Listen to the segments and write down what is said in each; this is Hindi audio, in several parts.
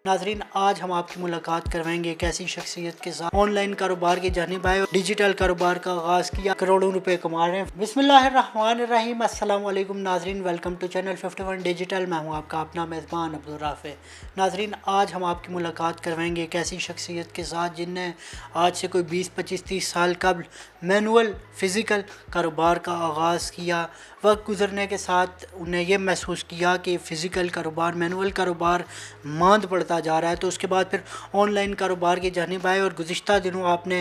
नाजरीन, आज हम आपकी मुलाकात करवाएंगे एक ऐसी शख्सियत के साथ ऑनलाइन कारोबार की जानिब आए और डिजिटल कारोबार का आगाज़ किया, करोड़ों रुपए कमा रहे हैं। बिस्मिल्लाहिर्रहमानिर्रहीम। अस्सलाम वालेकुम नाजरीन, वेलकम टू चैनल 51 डिजिटल। मैं हूं आपका अपना मेज़बान अब्दुल राफ़े। नाजरीन, आज हम आपकी मुलाकात करवाएंगे एक ऐसी शख्सियत के साथ जिनने आज से कोई 20-25-30 साल कबल मैनुअल फ़िज़िकल कारोबार का आगाज़ किया। वक्त गुजरने के साथ उन्हें यह महसूस किया कि फ़िज़िकल कारोबार, मैनुअल कारोबार मांद पड़ता जा रहा है, तो उसके बाद फिर ऑनलाइन कारोबार की जानिब आए। और गुज़िश्ता दिनों आपने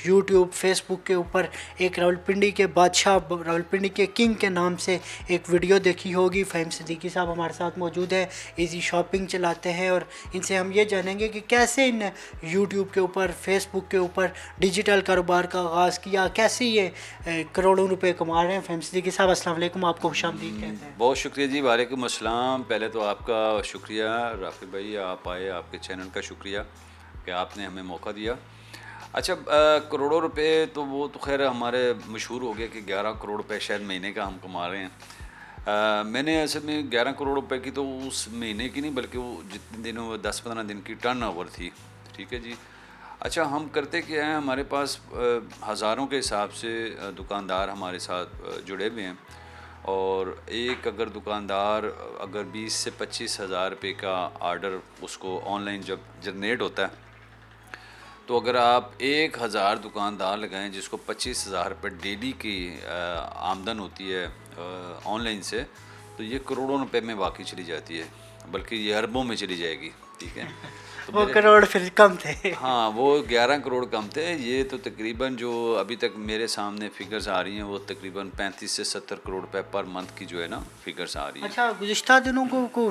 यूट्यूब, फेसबुक के ऊपर एक रावलपिंडी के बादशाह, रावलपिंडी के किंग के नाम से एक वीडियो देखी होगी। फ़हीम सिद्दीकी साहब हमारे साथ मौजूद हैं, ईज़ी शॉपिंग चलाते हैं, और इनसे हम ये जानेंगे कि कैसे इन यूट्यूब के ऊपर, फेसबुक के ऊपर डिजिटल कारोबार का आगाज़ किया, कैसे ये करोड़ों रुपए कमा रहे हैं। फ़हीम सिद्दीकी साहब, अस्सलाम वालेकुम, आपको खुशामदीद कहते हैं। बहुत शुक्रिया जी, वालेकुम अस्सलाम। पहले तो आपका शुक्रिया राफ़ी भाई, आप आए, आपके चैनल का शुक्रिया कि आपने हमें मौका दिया। अच्छा, करोड़ों रुपए तो वो तो खैर हमारे मशहूर हो गया कि 11 करोड़ रुपए शायद महीने का हम कमा रहे हैं। मैंने असल में 11 करोड़ रुपए की तो उस महीने की नहीं, बल्कि वो जितने दिनों 10-15 दिन की टर्नओवर थी। ठीक है जी। अच्छा, हम करते क्या हैं, हमारे पास हज़ारों के हिसाब से दुकानदार हमारे साथ जुड़े हुए हैं, और एक अगर दुकानदार अगर 20 से 25 हज़ार रुपये का आर्डर उसको ऑनलाइन जब जनरेट होता है, तो अगर आप 1000 दुकानदार लगाएं जिसको 25,000 रुपये डेली की आमदन होती है ऑनलाइन से, तो ये करोड़ों रुपए में वाकई चली जाती है, बल्कि ये अरबों में चली जाएगी। ठीक है। तो वो करोड़ फिर कम थे। हाँ, वो 11 करोड़ कम थे। ये तो तकरीबन जो अभी तक मेरे सामने फिगर्स आ रही हैं, वो तकरीबन 35 से 70 करोड़ रुपए पर मंथ की जो है ना फिगर्स आ रही हैं। अच्छा, गुज़िश्ता दिनों को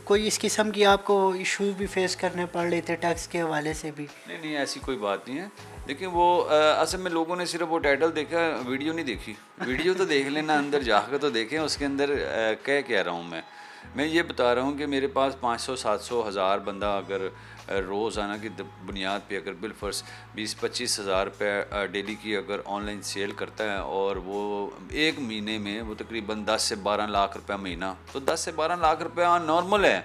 कोई इस किस्म की आपको इश्यूज भी फेस करने पड़ रहे थे टैक्स के हवाले से भी? नहीं नहीं, ऐसी कोई बात नहीं है। लेकिन वो असल में लोगों ने सिर्फ वो टाइटल देखा, वीडियो नहीं देखी। वीडियो तो देख लेना, अंदर जाकर तो देखें उसके अंदर कह रहा हूँ मैं ये बता रहा हूँ कि मेरे पास 500, 700, 1000 बंदा अगर रोज़ाना की बुनियाद पे अगर बिलफर्स 20-25 हज़ार रुपये डेली की अगर ऑनलाइन सेल करता है, और वो एक महीने में वो तकरीबन 10 से 12 लाख रुपया महीना, तो 10 से 12 लाख रुपया नॉर्मल है।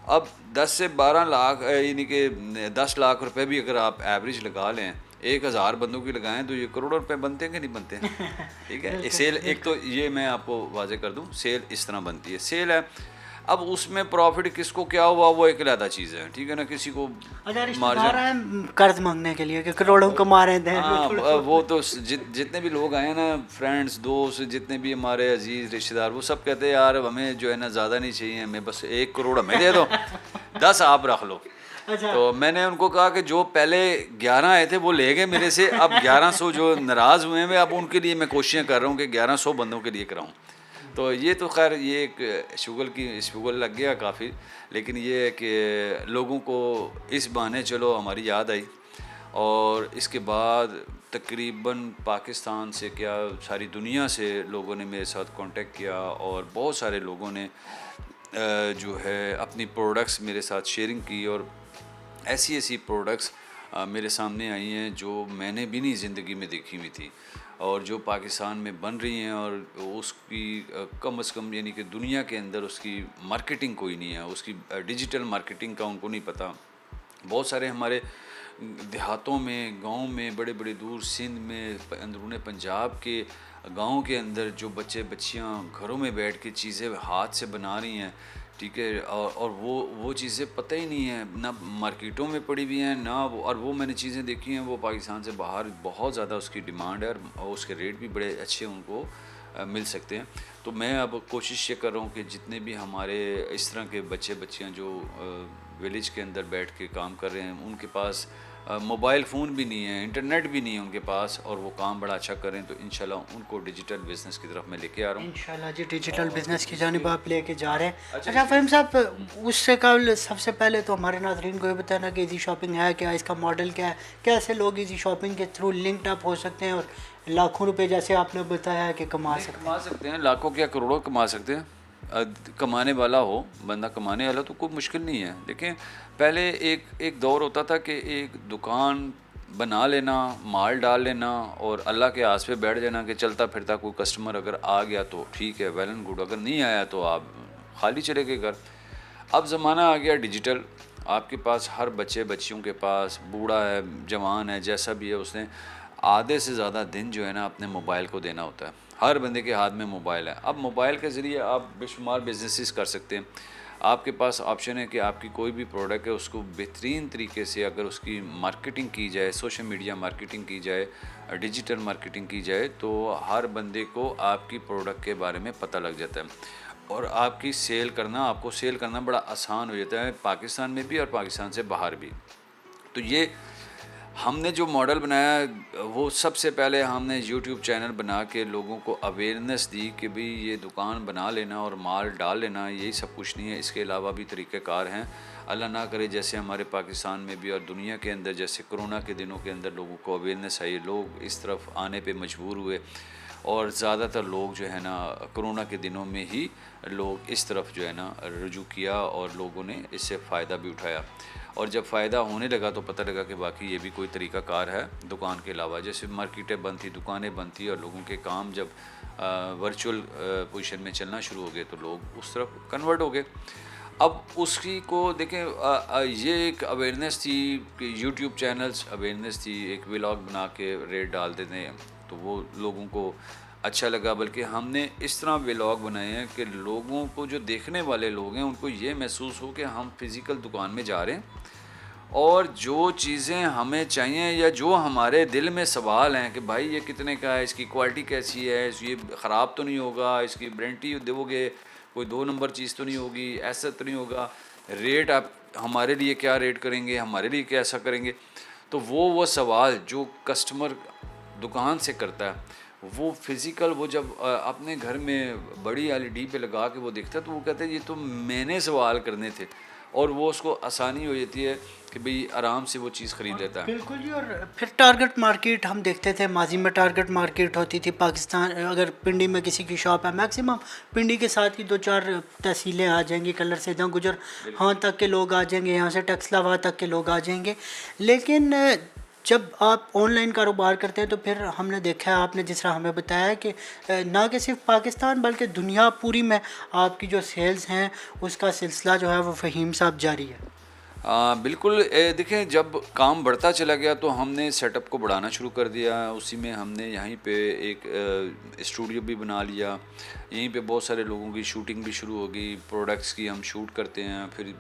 अब 10 से 12 लाख यानी कि 10 लाख रुपए भी अगर आप एवरेज लगा लें, 1000 बंदों की लगाएं, तो ये करोड़ों रुपए बनते हैं कि नहीं बनते हैं? ठीक है। सेल, एक तो ये मैं आपको वाजे कर दूं, सेल इस तरह बनती है। सेल है, अब उसमें प्रॉफिट किसको क्या हुआ वो एक अलग चीज़ है। ठीक है ना, किसी को रिश्तेदार हैं कर्ज मांगने के लिए कि करोड़ों कमा रहे थे। हाँ, वो तो जितने भी लोग आए ना, फ्रेंड्स, दोस्त, जितने भी हमारे अजीज़ रिश्तेदार, वो सब कहते हैं यार हमें जो है ना ज़्यादा नहीं चाहिए, हमें बस 1 करोड़ हमें दे दो, 10 आप रख लो। अच्छा। तो मैंने उनको कहा कि जो पहले 11 आए थे वो ले गए मेरे से, अब 1100 जो नाराज़ हुए हैं, अब उनके लिए मैं कोशिशें कर रहा हूँ कि 1100 बंदों के लिए कराऊँ। तो ये तो खैर ये एक शुगल लग गया काफ़ी, लेकिन ये है कि लोगों को इस बहाने चलो हमारी याद आई, और इसके बाद तकरीबन पाकिस्तान से क्या सारी दुनिया से लोगों ने मेरे साथ कांटेक्ट किया, और बहुत सारे लोगों ने जो है अपनी प्रोडक्ट्स मेरे साथ शेयरिंग की, और ऐसी प्रोडक्ट्स मेरे सामने आई हैं जो मैंने भी नहीं ज़िंदगी में देखी हुई थी, और जो पाकिस्तान में बन रही हैं, और उसकी कम से कम यानी कि दुनिया के अंदर उसकी मार्केटिंग कोई नहीं है, उसकी डिजिटल मार्केटिंग का उनको नहीं पता। बहुत सारे हमारे देहातों में, गाँव में, बड़े बड़े दूर सिंध में, अंदरूनी पंजाब के गाँव के अंदर जो बच्चे बच्चियाँ घरों में बैठ के चीज़ें हाथ से बना रही हैं। ठीक है। और वो चीज़ें पता ही नहीं है ना, मार्केटों में पड़ी हुई हैं ना, और वो मैंने चीज़ें देखी हैं, वो पाकिस्तान से बाहर बहुत ज़्यादा उसकी डिमांड है, और उसके रेट भी बड़े अच्छे उनको मिल सकते हैं। तो मैं अब कोशिश ये कर रहा हूँ कि जितने भी हमारे इस तरह के बच्चे बच्चियाँ जो विलेज के अंदर बैठ के काम कर रहे हैं, उनके पास मोबाइल फ़ोन भी नहीं है, इंटरनेट भी नहीं है उनके पास, और वो काम बड़ा अच्छा करें, तो इंशाल्लाह उनको डिजिटल बिज़नेस की तरफ मैं लेके आ रहा हूँ। इंशाल्लाह जी, डिजिटल बिज़नेस की जानिब आप लेके जा रहे हैं। अच्छा फ़हीम साहब, उससे कबल सबसे पहले तो हमारे नाज़रीन को ये बताना कि ईज़ी शॉपिंग है क्या, इसका मॉडल क्या है, कैसे लोग ईज़ी शॉपिंग के थ्रू लिंक्ड अप हो सकते हैं और लाखों रुपए जैसे आपने बताया कि कमा सकते हैं, लाखों क्या करोड़ों कमा सकते हैं। कमाने वाला हो बंदा, कमाने वाला तो कोई मुश्किल नहीं है। देखें, पहले एक दौर होता था कि एक दुकान बना लेना, माल डाल लेना, और अल्लाह के आस पे बैठ जाना कि चलता फिरता कोई कस्टमर अगर आ गया तो ठीक है, वेल एंड गुड, अगर नहीं आया तो आप खाली चले गए घर। अब ज़माना आ गया डिजिटल। आपके पास हर बच्चे बच्चियों के पास, बूढ़ा है जवान है जैसा भी है, उसने आधे से ज़्यादा दिन जो है ना अपने मोबाइल को देना होता है। हर बंदे के हाथ में मोबाइल है। अब मोबाइल के ज़रिए आप बेशुमार बिजनेसेस कर सकते हैं। आपके पास ऑप्शन है कि आपकी कोई भी प्रोडक्ट है उसको बेहतरीन तरीके से अगर उसकी मार्केटिंग की जाए, सोशल मीडिया मार्केटिंग की जाए, डिजिटल मार्केटिंग की जाए, तो हर बंदे को आपकी प्रोडक्ट के बारे में पता लग जाता है और आपकी आपको सेल करना बड़ा आसान हो जाता है, पाकिस्तान में भी और पाकिस्तान से बाहर भी। तो ये हमने जो मॉडल बनाया वो सबसे पहले हमने यूट्यूब चैनल बना के लोगों को अवेयरनेस दी कि भाई ये दुकान बना लेना और माल डाल लेना, यही सब कुछ नहीं है, इसके अलावा भी तरीक़ेकार हैं। अल्लाह ना करे जैसे हमारे पाकिस्तान में भी और दुनिया के अंदर जैसे कोरोना के दिनों के अंदर लोगों को अवेयरनेस आई, लोग इस तरफ आने पे मजबूर हुए और ज़्यादातर लोग जो है ना कोरोना के दिनों में ही लोग इस तरफ जो है ना रुजू किया और लोगों ने इससे फ़ायदा भी उठाया। और जब फ़ायदा होने लगा तो पता लगा कि बाकी ये भी कोई तरीक़ाकार है दुकान के अलावा। जैसे मार्केटें बंद थी, दुकानें बंद थी और लोगों के काम जब वर्चुअल पोजीशन में चलना शुरू हो गए तो लोग उस तरफ कन्वर्ट हो गए। अब उसकी को देखें, ये एक अवेयरनेस थी कि यूट्यूब चैनल्स अवेयरनेस थी, एक व्लॉग बना के रेट डाल देते हैं तो वो लोगों को अच्छा लगा। बल्कि हमने इस तरह व्लॉग बनाए हैं कि लोगों को, जो देखने वाले लोग हैं, उनको ये महसूस हो कि हम फिज़िकल दुकान में जा रहे हैं और जो चीज़ें हमें चाहिए या जो हमारे दिल में सवाल हैं कि भाई ये कितने का है, इसकी क्वालिटी कैसी है, ये ख़राब तो नहीं होगा, इसकी वारंटी दोगे, कोई 2 नंबर चीज़ तो नहीं होगी, ऐसा तो नहीं होगा, रेट आप हमारे लिए क्या रेट करेंगे, हमारे लिए क्या ऐसा करेंगे। तो वो सवाल जो कस्टमर दुकान से करता है वो फिज़िकल, वो जब अपने घर में बड़ी एलईडी पे लगा के वो देखता है तो वो कहता है ये तो मैंने सवाल करने थे, और वो उसको आसानी हो जाती है कि भाई आराम से वो चीज़ ख़रीद लेता है। बिल्कुल जी। और फिर टारगेट मार्केट हम देखते थे, माजी में टारगेट मार्केट होती थी पाकिस्तान। अगर पिंडी में किसी की शॉप है, मैक्सिमम पिंडी के साथ ही 2-4 तहसीलें आ जाएंगी, कलर से जहाँ गुजर हाँ तक के लोग आ जाएंगे, यहाँ से टक्सलावा तक के लोग आ जाएंगे। लेकिन जब आप ऑनलाइन कारोबार करते हैं तो फिर हमने देखा है, आपने जिस तरह हमें बताया कि ना कि सिर्फ पाकिस्तान बल्कि दुनिया पूरी में आपकी जो सेल्स हैं उसका सिलसिला जो है वो फ़हीम साहब जारी है। बिल्कुल। देखें, जब काम बढ़ता चला गया तो हमने सेटअप को बढ़ाना शुरू कर दिया। उसी में हमने यहीं पे एक स्टूडियो भी बना लिया, यहीं पे बहुत सारे लोगों की शूटिंग भी शुरू हो गई। प्रोडक्ट्स की हम शूट करते हैं, फिर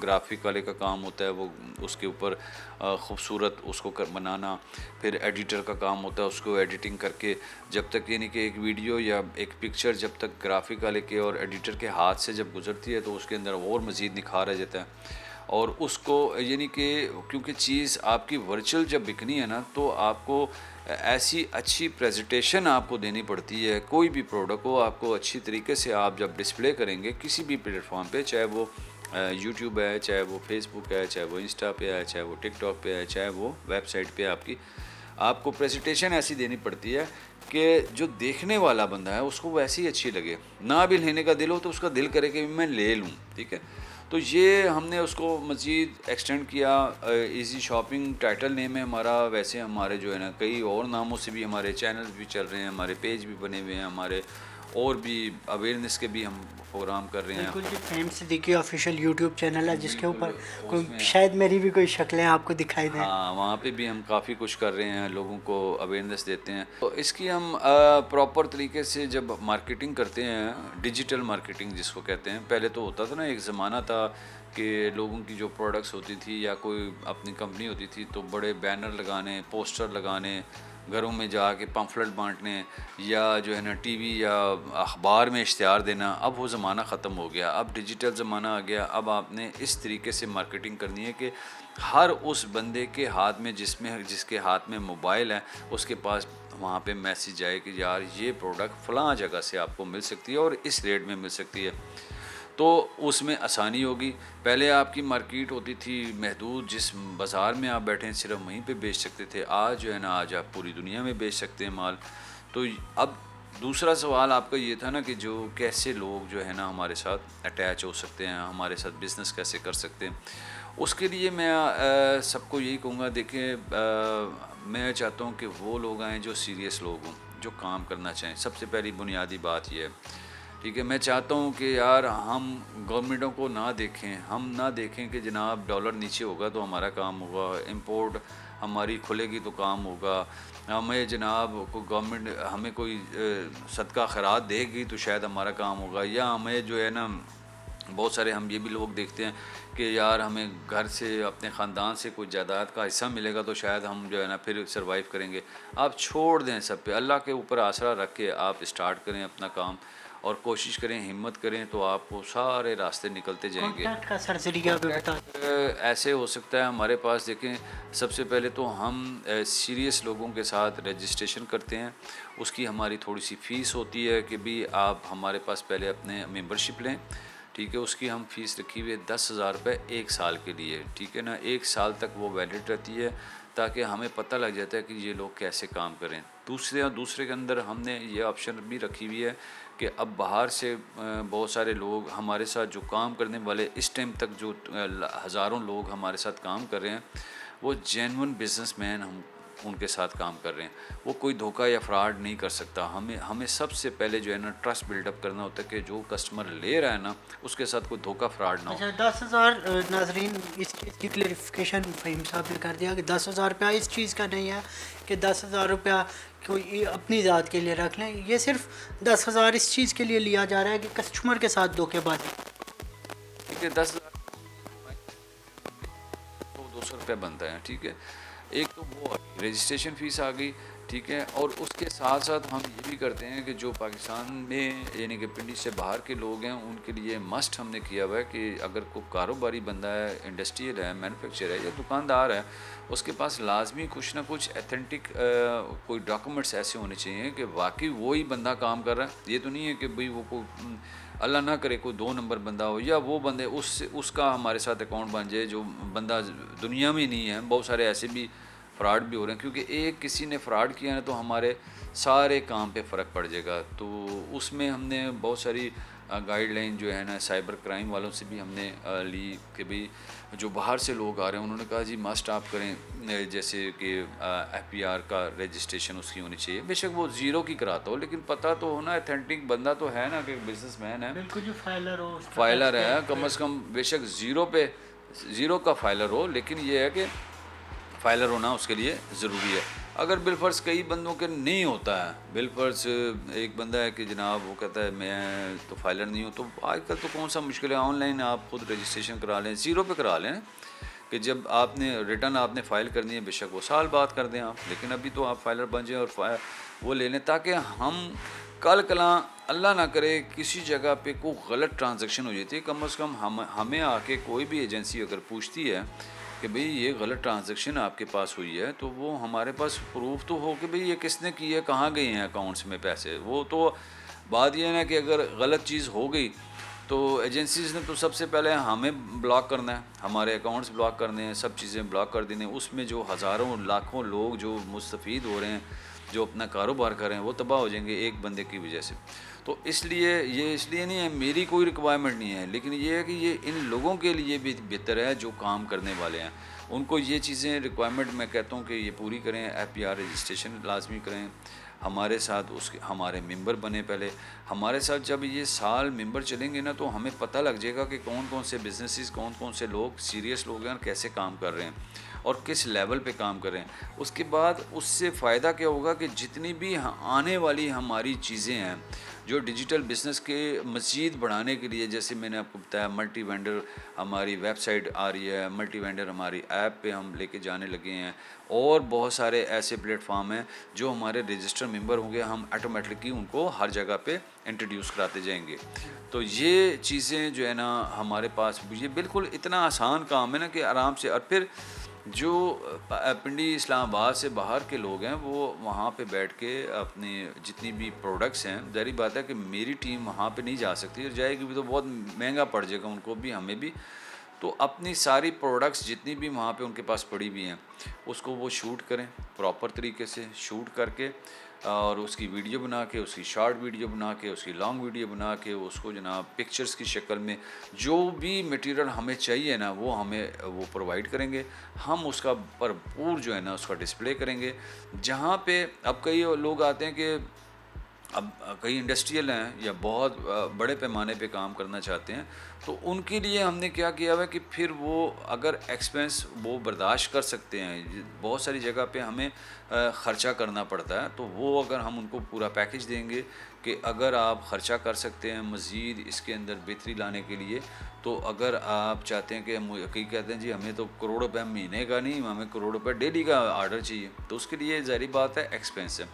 ग्राफिक वाले का काम होता है वो उसके ऊपर ख़ूबसूरत उसको बनाना, फिर एडिटर का काम होता है उसको एडिटिंग करके, जब तक यानी कि एक वीडियो या एक पिक्चर जब तक ग्राफिक वाले के और एडिटर के हाथ से जब गुजरती है तो उसके अंदर और मज़ीद निखार आ जाता है। और उसको यानी कि क्योंकि चीज़ आपकी वर्चुअल जब बिकनी है ना तो आपको ऐसी अच्छी प्रेजेंटेशन आपको देनी पड़ती है। कोई भी प्रोडक्ट को आपको अच्छी तरीके से आप जब डिस्प्ले करेंगे किसी भी प्लेटफॉर्म पे, चाहे वो यूट्यूब है, चाहे वो फेसबुक है, चाहे वो इंस्टा पे है, चाहे वो टिकटॉक पे है, चाहे वो वेबसाइट पे आपको प्रेजेंटेशन ऐसी देनी पड़ती है कि जो देखने वाला बंदा है उसको वैसी अच्छी लगे, ना भी लेने का दिल हो तो उसका दिल करे कि मैं ले लूँ। ठीक है, तो ये हमने उसको मज़ीद एक्सटेंड किया। इजी शॉपिंग टाइटल नेम है हमारा। वैसे हमारे जो है ना कई और नामों से भी हमारे चैनल्स भी चल रहे हैं, हमारे पेज भी बने हुए हैं, हमारे और भी अवेयरनेस के भी हम प्रोग्राम कर रहे हैं। बिल्कुल जी, Fame Siddiqui official YouTube channel है जिसके ऊपर कोई शायद मेरी भी कोई शक्लें आपको दिखाई दें। हाँ, वहाँ पे भी हम काफ़ी कुछ कर रहे हैं, लोगों को अवेयरनेस देते हैं। तो इसकी हम प्रॉपर तरीके से जब मार्केटिंग करते हैं, डिजिटल मार्केटिंग जिसको कहते हैं। पहले तो होता था ना, एक ज़माना था कि लोगों की जो प्रोडक्ट्स होती थी या कोई अपनी कंपनी होती थी तो बड़े बैनर लगाने, पोस्टर लगाने, घरों में जाके पम्फलेट बांटने या जो है ना टीवी या अखबार में इश्तिहार देना। अब वो ज़माना ख़त्म हो गया, अब डिजिटल ज़माना आ गया। अब आपने इस तरीके से मार्केटिंग करनी है कि हर उस बंदे के हाथ में जिसके हाथ में मोबाइल है उसके पास वहाँ पे मैसेज आए कि यार ये प्रोडक्ट फ़लाँ जगह से आपको मिल सकती है और इस रेट में मिल सकती है। तो उसमें आसानी होगी। पहले आपकी मार्केट होती थी महदूद, जिस बाज़ार में आप बैठे हैं सिर्फ वहीं पे बेच सकते थे। आज जो है ना, आज आप पूरी दुनिया में बेच सकते हैं माल। तो अब दूसरा सवाल आपका ये था ना कि जो कैसे लोग जो है ना हमारे साथ अटैच हो सकते हैं, हमारे साथ बिज़नेस कैसे कर सकते हैं। उसके लिए मैं सबको यही कहूँगा, देखें मैं चाहता हूँ कि वो लोग आएँ जो सीरियस लोग हों, जो काम करना चाहें। सबसे पहली बुनियादी बात यह है ठीक है। मैं चाहता हूँ कि यार हम गवर्नमेंटों को ना देखें, हम ना देखें कि जनाब डॉलर नीचे होगा तो हमारा काम होगा, इंपोर्ट हमारी खुलेगी तो काम होगा, हमें जनाब को गवर्नमेंट हमें कोई सदका खैरात देगी तो शायद हमारा काम होगा, या हमें जो है ना बहुत सारे हम ये भी लोग देखते हैं कि यार हमें घर से अपने ख़ानदान से कोई जायदाद का हिस्सा मिलेगा तो शायद हम जो है ना फिर सरवाइव करेंगे। आप छोड़ दें सब पे, अल्लाह के ऊपर आसरा रख के आप स्टार्ट करें अपना काम और कोशिश करें, हिम्मत करें तो आपको सारे रास्ते निकलते जाएंगे। कॉन्टैक्ट का सर जरिया भी बता दें। ऐसे हो सकता है हमारे पास, देखें सबसे पहले तो हम सीरियस लोगों के साथ रजिस्ट्रेशन करते हैं, उसकी हमारी थोड़ी सी फ़ीस होती है कि भी आप हमारे पास पहले अपने मेंबरशिप लें, ठीक है। उसकी हम फ़ीस रखी हुई है 10,000 रुपये 1 साल के लिए, ठीक है ना। 1 साल तक वो वैलिड रहती है ताकि हमें पता लग जाता है कि ये लोग कैसे काम करें। दूसरे के अंदर हमने ये ऑप्शन भी रखी हुई है कि अब बाहर से बहुत सारे लोग हमारे साथ जो काम करने वाले इस टाइम तक जो हज़ारों लोग हमारे साथ काम कर रहे हैं वो जेन्युइन बिजनेसमैन हम उनके साथ काम कर रहे हैं, वो कोई धोखा या फ्रॉड नहीं कर सकता। हमें सबसे पहले जो है ना ट्रस्ट बिल्डअप करना होता है कि जो कस्टमर ले रहा है ना उसके साथ कोई धोखा फ्रॉड ना हो। अच्छा 10,000 नाजरीन इस चीज़ की क्लेरिफिकेशन फ़हीम साहब ने कर दिया कि 10,000 रुपया इस चीज़ का नहीं है कि 10,000 रुपया कोई अपनी ज़ात के लिए रख लें, ये सिर्फ 10,000 इस चीज़ के लिए लिया जा रहा है कि कस्टमर के साथ धोखेबाजी। ठीक है, 10,000 तो 200 रुपया बनता है, ठीक है। एक तो वो रजिस्ट्रेशन फ़ीस आ गई, ठीक है। और उसके साथ साथ हम ये भी करते हैं कि जो पाकिस्तान में यानी कि पिंडी से बाहर के लोग हैं उनके लिए मस्ट हमने किया हुआ है कि अगर कोई कारोबारी बंदा है, इंडस्ट्रियल है, मैन्युफैक्चरर है या दुकानदार है, उसके पास लाजमी कुछ ना कुछ एथेंटिक कोई डॉक्यूमेंट्स ऐसे होने चाहिए कि वाकई वही बंदा काम कर रहा है। ये तो नहीं है कि भाई वो कोई अल्लाह ना करे कोई 2 नंबर बंदा हो या वो बंदे उसका हमारे साथ अकाउंट बन जाए जो बंदा दुनिया में नहीं है। बहुत सारे ऐसे भी फ्रॉड भी हो रहे हैं, क्योंकि एक किसी ने फ्रॉड किया ना तो हमारे सारे काम पे फ़र्क पड़ जाएगा। तो उसमें हमने बहुत सारी गाइडलाइन जो है ना साइबर क्राइम वालों से भी हमने ली कि भाई जो बाहर से लोग आ रहे हैं उन्होंने कहा जी मस्ट आप करें, जैसे कि FPR का रजिस्ट्रेशन उसकी होनी चाहिए, बेशक वो ज़ीरो की कराता हो लेकिन पता तो हो ना, अथेंटिक बंदा तो है ना कि बिजनेसमैन है, बिल्कुल जो फाइलर हो, फाइलर है, कम से कम बेशक ज़ीरो का फाइलर हो, लेकिन ये है कि फाइलर होना उसके लिए ज़रूरी है। अगर बिलफर्स कई बंदों के नहीं होता है, बिलफर्स एक बंदा है कि जनाब वो कहता है मैं तो फाइलर नहीं हूँ, तो आजकल तो कौन सा मुश्किल है, ऑनलाइन आप खुद रजिस्ट्रेशन करा लें, ज़ीरो पे करा लें कि जब आपने रिटर्न आपने फ़ाइल करनी है बेशक वो साल बाद कर दें आप, लेकिन अभी तो आप फाइलर बन जाएँ और वो ले लें ताकि हम कल कला अल्लाह ना करे किसी जगह पे कोई गलत ट्रांजैक्शन हो जाती है, कम से कम हमें आके कोई भी एजेंसी अगर पूछती है कि भाई ये गलत ट्रांजैक्शन आपके पास हुई है तो वो हमारे पास प्रूफ तो हो कि भाई ये किसने की है, कहाँ गए हैं अकाउंट्स में पैसे। वो तो बात ये है ना कि अगर गलत चीज़ हो गई तो एजेंसीज़ ने तो सबसे पहले हमें ब्लॉक करना है, हमारे अकाउंट्स ब्लॉक करने हैं, सब चीज़ें ब्लॉक कर देनी, उसमें जो हज़ारों लाखों लोग जो मुस्तफ़ीद हो रहे हैं, जो अपना कारोबार कर रहे हैं, वो तबाह हो जाएंगे एक बंदे की वजह से। तो इसलिए नहीं है, मेरी कोई रिक्वायरमेंट नहीं है, लेकिन ये है कि ये इन लोगों के लिए भी बेहतर है जो काम करने वाले हैं, उनको ये चीज़ें रिक्वायरमेंट मैं कहता हूँ कि ये पूरी करें। FPR रजिस्ट्रेशन लाजमी करें, हमारे साथ उसके हमारे मेंबर बने पहले। हमारे साथ जब ये साल मेंबर चलेंगे ना तो हमें पता लग जाएगा कि कौन कौन से बिजनेसेस, कौन कौन से लोग सीरियस लोग हैं और कैसे काम कर रहे हैं और किस लेवल पे काम कर रहे हैं। उसके बाद उससे फ़ायदा क्या होगा कि जितनी भी आने वाली हमारी चीज़ें हैं जो डिजिटल बिज़नेस के मज़ीद बढ़ाने के लिए, जैसे मैंने आपको बताया मल्टी वेंडर हमारी वेबसाइट आ रही है, मल्टी वेंडर हमारी ऐप पे हम लेके जाने लगे हैं, और बहुत सारे ऐसे प्लेटफॉर्म हैं जो हमारे रजिस्टर मेंबर होंगे, हम ऑटोमेटिकली उनको हर जगह पे इंट्रोड्यूस कराते जाएंगे। तो ये चीज़ें जो है ना हमारे पास, ये बिल्कुल इतना आसान काम है ना कि आराम से। और फिर जो पिंडी इस्लामाबाद से बाहर के लोग हैं वो वहाँ पे बैठ के अपनी जितनी भी प्रोडक्ट्स हैं, ज़ाहिर बात है कि मेरी टीम वहाँ पे नहीं जा सकती, और जाएगी भी तो बहुत महंगा पड़ जाएगा उनको भी हमें भी। तो अपनी सारी प्रोडक्ट्स जितनी भी वहाँ पे उनके पास पड़ी हुई हैं उसको वो शूट करें, प्रॉपर तरीके से शूट करके और उसकी वीडियो बना के, उसकी शॉर्ट वीडियो बना के, उसकी लॉन्ग वीडियो बना के, उसको जनाब पिक्चर्स की शक्ल में जो भी मटेरियल हमें चाहिए ना वो हमें वो प्रोवाइड करेंगे। हम उसका भरपूर जो है ना उसका डिस्प्ले करेंगे। जहाँ पे अब कई लोग आते हैं कि अब कई इंडस्ट्रियल हैं या बहुत बड़े पैमाने पे काम करना चाहते हैं, तो उनके लिए हमने क्या किया हुआ है कि फिर वो अगर एक्सपेंस वो बर्दाश्त कर सकते हैं, बहुत सारी जगह पे हमें ख़र्चा करना पड़ता है, तो वो अगर हम उनको पूरा पैकेज देंगे कि अगर आप ख़र्चा कर सकते हैं मज़ीद इसके अंदर बेहतरी लाने के लिए, तो अगर आप चाहते हैं कि कई कहते हैं जी हमें तो करोड़ रुपये महीने का नहीं, हमें करोड़ रुपये डेली का आर्डर चाहिए, तो उसके लिए ज़ाहिर बात है एक्सपेंस है।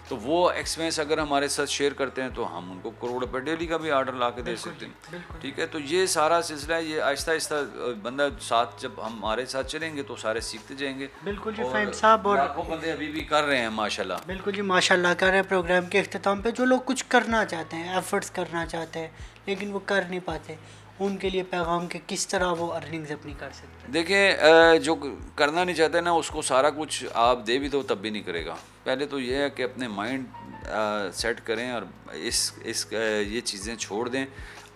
तो वो एक्सपेंस अगर हमारे साथ शेयर करते हैं तो हम उनको करोड़ रुपये डेली का भी आर्डर ला के दे सकते हैं। ठीक है, तो ये सारा सिलसिला है, ये आहिस्ता आहिस्ता बंदा साथ जब हमारे साथ चलेंगे तो सारे सीखते जाएंगे। बिल्कुल जी फ़हीम साहब, और लाखों बंदे अभी भी कर रहे हैं माशाल्लाह। बिल्कुल जी माशाल्लाह कर रहे हैं। प्रोग्राम के अख्ताम पे जो लोग कुछ करना चाहते हैं, एफर्ट्स करना चाहते हैं लेकिन वो कर नहीं पाते, उनके लिए पैगाम के किस तरह वो अर्निंग्स अपनी कर सकते हैं? देखिए, जो करना नहीं चाहते ना उसको सारा कुछ आप दे भी दो तब भी नहीं करेगा। पहले तो ये है कि अपने माइंड सेट करें और ये चीज़ें छोड़ दें।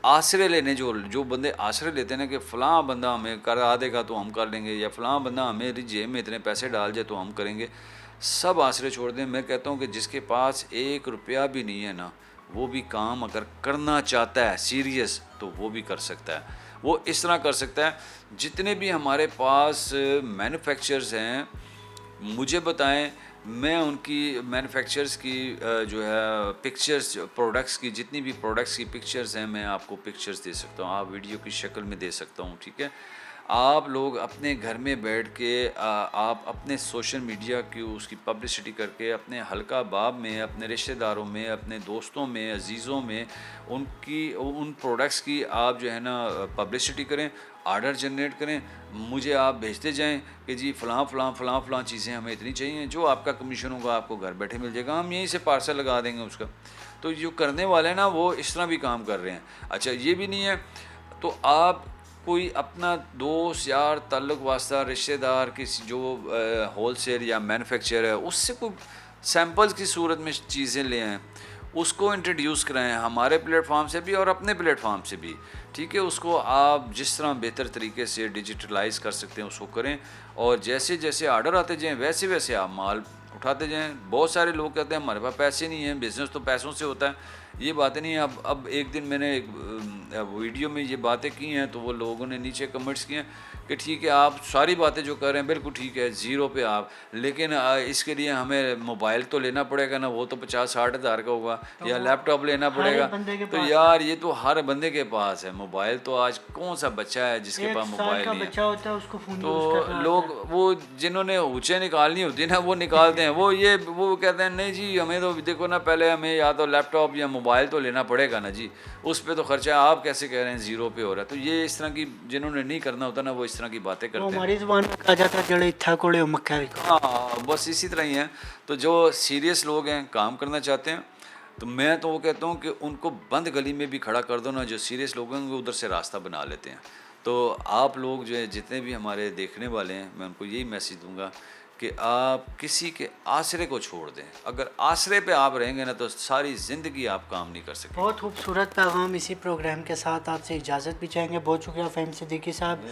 आसरे लेने जो बंदे आसरे लेते हैं ना कि फ़लाँ बंदा हमें करा देगा तो हम कर लेंगे, या फ़लाँ बंदा हमें जेब में इतने पैसे डाल जाए तो हम करेंगे, सब आसरे छोड़ दें। मैं कहता हूँ कि जिसके पास 1 रुपया भी नहीं है ना, वो भी काम अगर करना चाहता है सीरियस तो वो भी कर सकता है। वो इस तरह कर सकता है, जितने भी हमारे पास मैन्युफैक्चरर्स हैं मुझे बताएं, मैं उनकी मैन्युफैक्चरर्स की जो है पिक्चर्स, प्रोडक्ट्स की जितनी भी प्रोडक्ट्स की पिक्चर्स हैं मैं आपको पिक्चर्स दे सकता हूँ, आप वीडियो की शक्ल में दे सकता हूँ। ठीक है, आप लोग अपने घर में बैठ के आप अपने सोशल मीडिया की उसकी पब्लिसिटी करके अपने हल्का बाब में, अपने रिश्तेदारों में, अपने दोस्तों में, अजीज़ों में उन प्रोडक्ट्स की आप जो है ना पब्लिसिटी करें, आर्डर जनरेट करें, मुझे आप भेजते जाएं कि जी फ़लाँ चीज़ें हमें इतनी चाहिए, जो आपका कमीशन होगा आपको घर बैठे मिल जाएगा, हम यहीं से पार्सल लगा देंगे उसका। तो जो करने वाले हैं ना वो इस तरह भी काम कर रहे हैं। अच्छा, ये भी नहीं है तो आप कोई अपना दोस्त यार ताल्लुक़ वास्ता रिश्तेदार किसी जो होलसेल या मैन्युफैक्चर है उससे कोई सैम्पल्स की सूरत में चीज़ें ले आएँ, उसको इंट्रोड्यूस कराएं हमारे प्लेटफॉर्म से भी और अपने प्लेटफॉर्म से भी। ठीक है, उसको आप जिस तरह बेहतर तरीके से डिजिटलाइज़ कर सकते हैं उसको करें, और जैसे जैसे आर्डर आते जाएँ वैसे वैसे आप माल उठाते जाएँ। बहुत सारे लोग कहते हैं हमारे पास पैसे नहीं हैं, बिज़नेस तो पैसों से होता है, ये बातें नहीं है। अब एक दिन मैंने एक वीडियो में ये बातें की हैं तो वो लोगों ने नीचे कमेंट्स किए हैं कि ठीक है आप सारी बातें जो कर रहे हैं बिल्कुल ठीक है, ज़ीरो पे आप, लेकिन इसके लिए हमें मोबाइल तो लेना पड़ेगा ना, वो तो 50-60 हज़ार का होगा, या लैपटॉप लेना पड़ेगा। तो यार ये तो हर बंदे के पास है मोबाइल, तो आज कौन सा बच्चा है जिसके पास मोबाइल नहीं है? तो लोग वो जिन्होंने ऊँचे निकालनी होती है ना वो निकालते हैं, वो कहते हैं नहीं जी हमें तो देखो ना पहले हमें या तो लैपटॉप या मोबाइल तो लेना पड़ेगा ना जी, उस पर तो खर्चा आप कैसे कह रहे हैं ज़ीरो पे हो रहा है। तो ये इस तरह की जिन्होंने नहीं करना होता ना वो इस तरह की बातें करते हैं। हमारी ज़ुबान में कहा जाता है जड़े था कोड़े मक्खा भी। हाँ, बस इसी तरह ही हैं। तो जो सीरियस लोग हैं काम करना चाहते हैं तो मैं तो वो कहता हूँ कि उनको बंद गली में भी खड़ा कर दो ना, जो सीरियस लोग हैं उधर से रास्ता बना लेते हैं। तो आप लोग जो है जितने भी हमारे देखने वाले हैं मैं उनको यही मैसेज दूंगा कि आप किसी के आसरे को छोड़ दें। अगर आसरे पे आप रहेंगे ना तो सारी ज़िंदगी आप काम नहीं कर सकते। बहुत खूबसूरत पैगाम इसी प्रोग्राम के साथ आपसे इजाज़त भी चाहेंगे। बहुत शुक्रिया फ़हीम सिद्दीकी साहब,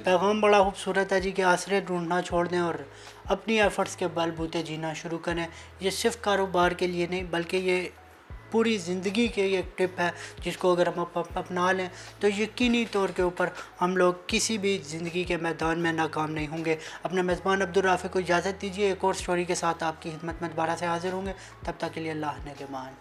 पैगाम बड़ा खूबसूरत है जी कि आसरे ढूंढना छोड़ दें और अपनी एफ़र्ट्स के बलबूते जीना शुरू करें। ये सिर्फ कारोबार के लिए नहीं बल्कि ये पूरी ज़िंदगी के ये टिप है जिसको अगर हम अपना लें तो यकीनी तौर के ऊपर हम लोग किसी भी ज़िंदगी के मैदान में नाकाम नहीं होंगे। अपने मेज़बान अब्दुल राफ़ी को इजाज़त दीजिए, एक और स्टोरी के साथ आपकी खिदमत में दोबारा से हाज़िर होंगे। तब तक के लिए अल्लाह ने के मान।